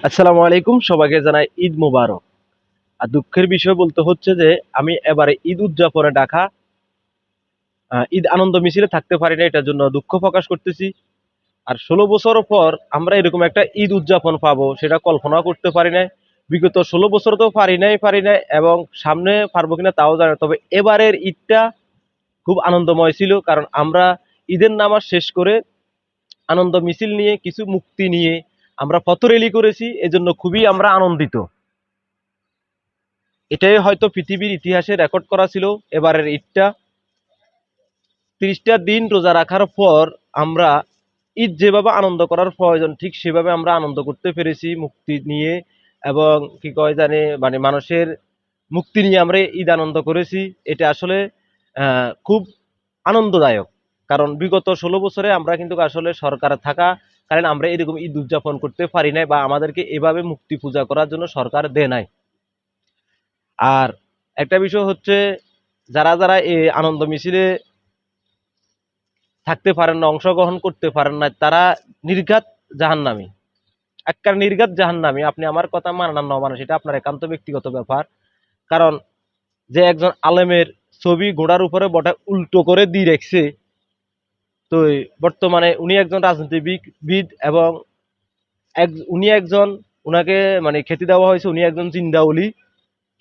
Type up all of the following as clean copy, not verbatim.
আসসালামু আলাইকুম, সবাইকে জানাই ঈদ মোবারক। আর দুঃখের বিষয় বলতে হচ্ছে যে আমি এবারে ঈদ উদযাপনে ঢাকা ঈদ আনন্দ মিছিলে থাকতে পারি না, এটার জন্য দুঃখ প্রকাশ করতেছি। আর 16 বছর পর আমরা এরকম একটা ঈদ উদযাপন পাবো সেটা কল্পনা করতে পারি নাই। বিগত 16 বছর তো পারি নাই এবং সামনে পারবো কিনা তাও জানি না। তবে এবারের ঈদটা খুব আনন্দময় ছিল, কারণ আমরা ঈদের নামাজ শেষ করে আনন্দ মিছিল নিয়ে কিছু মুক্তি নিয়ে আমরা পথ রেলি করেছি, এজন্য খুবই আমরা আনন্দিত। এটাই হয়তো পৃথিবীর ইতিহাসে রেকর্ড করা ছিল। এবারের ঈদটা 30টা দিন রোজা রাখার পর আমরা ঈদ যেভাবে আনন্দ করার প্রয়োজন ঠিক সেভাবে আমরা আনন্দ করতে পেরেছি মুক্তি নিয়ে। এবং কি কয় জানে মানে মানুষের মুক্তি নিয়ে আমরা ঈদ আনন্দ করেছি। এটা আসলে খুব আনন্দদায়ক, কারণ বিগত 16 বছরে আমরা কিন্তু আসলে সরকার থাকা কারণ আমরা এরকম ঈদ উদযাপন করতে পারি নাই, বা আমাদেরকে এভাবে মুক্তি পূজা করার জন্য সরকার দেয় নাই। আর একটা বিষয় হচ্ছে, যারা যারা এই আনন্দ মিছিলে থাকতে পারেন না, অংশগ্রহণ করতে পারেন না, তারা নির্ঘাত জাহান্নামী, একটা নির্ঘাত জাহান্নামী। আপনি আমার কথা মানেন না মানে সেটা আপনার একান্ত ব্যক্তিগত ব্যাপার। কারণ যে একজন আলেমের ছবি ঘোড়ার উপরে বটে উল্টো করে দিয়ে রেখেছে, তো বর্তমানে উনি একজন রাজনীতিবিদ এবং উনি একজন, উনাকে মানে খ্যাতি দেওয়া হয়েছে উনি একজন জিন্দাউলি।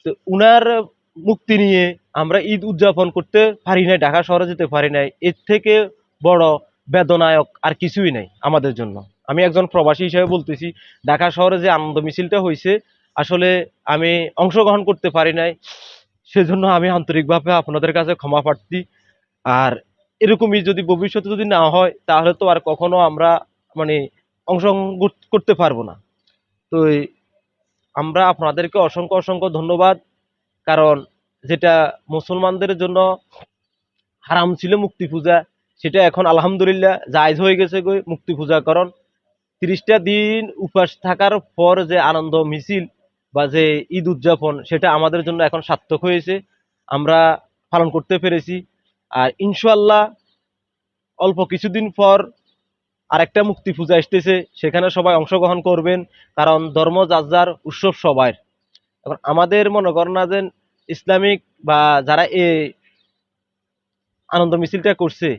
তো উনার মুক্তি নিয়ে আমরা ঈদ উদযাপন করতে পারি নাই, ঢাকা শহরে যেতে পারি নাই, এর থেকে বড় বেদনায়ক আর কিছুই নাই আমাদের জন্য। আমি একজন প্রবাসী হিসেবে বলতেছি, ঢাকা শহরে যে আনন্দ মিছিলটা হয়েছে আসলে আমি অংশগ্রহণ করতে পারি নাই, সেজন্য আমি আন্তরিকভাবে আপনাদের কাছে ক্ষমা প্রার্থী। আর এরকমই যদি ভবিষ্যতে যদি না হয় তাহলে তো আর কখনো আমরা মানে অংশগ্রহণ করতে পারবো না। তো আমরা আপনাদেরকে অসংখ্য অসংখ্য ধন্যবাদ। কারণ যেটা মুসলমানদের জন্য হারাম ছিল মুক্তি পূজা, সেটা এখন আলহামদুলিল্লাহ জায়েজ হয়ে গেছে গো মুক্তি পূজা। কারণ 30টা দিন উপাস থাকার পর যে আনন্দ মিছিল বা যে ঈদ উদযাপন সেটা আমাদের জন্য এখন সার্থক হয়েছে, আমরা পালন করতে পেরেছি। আর ইনশাআল্লাহ অল্প কিছুদিন পর আরেকটা মুক্তি পূজা আসতেছে, সেখানে সবাই অংশগ্রহণ করবেন। কারণ ধর্ম যার যার, উৎসব সবার। এখন আমাদের মনে করেন না যে ইসলামিক বা যারা এই আনন্দ মিছিলটা করছে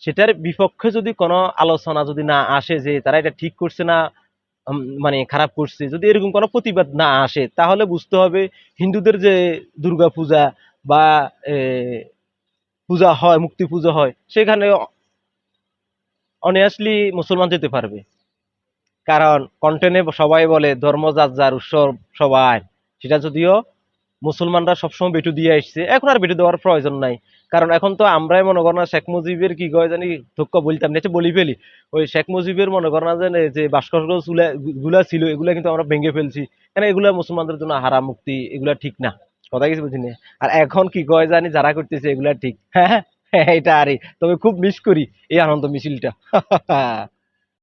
সেটার বিপক্ষে যদি কোনো আলোচনা যদি না আসে যে তারা এটা ঠিক করছে না মানে খারাপ করছে, যদি এরকম কোনো প্রতিবাদ না আসে তাহলে বুঝতে হবে হিন্দুদের যে দুর্গা পূজা বা এ, পূজা হয়, মুক্তি পূজা হয়, সেখানে অনেস্টলি মুসলমান যেতে পারবে। কারণ কন্টেন্টে সবাই বলে ধর্ম যার যার, উৎসব সবাই। সেটা যদিও মুসলমানরা সবসময় বেটু দিয়ে আসছে, এখন আর বেটু দেওয়ার প্রয়োজন নাই। কারণ এখন তো আমরাই মনে করেন না শেখ মুজিবের কি কয় জানি ধক্ষ বলতাম না, বলি ফেলি। ওই শেখ মুজিবের মনে করেন না যে ভাস্কর্য গুলা ছিল এগুলা কিন্তু আমরা ভেঙে ফেলছি, কারণ এগুলা মুসলমানদের জন্য হারাম, মুক্তি এগুলা ঠিক না। কথা কিছু বুঝিনি। আর এখন কি কয় জানি যারা করতেছে এগুলা ঠিক। হ্যাঁ হ্যাঁ, এটা আরে তবে খুব মিস করি এই আনন্দ মিছিলটা।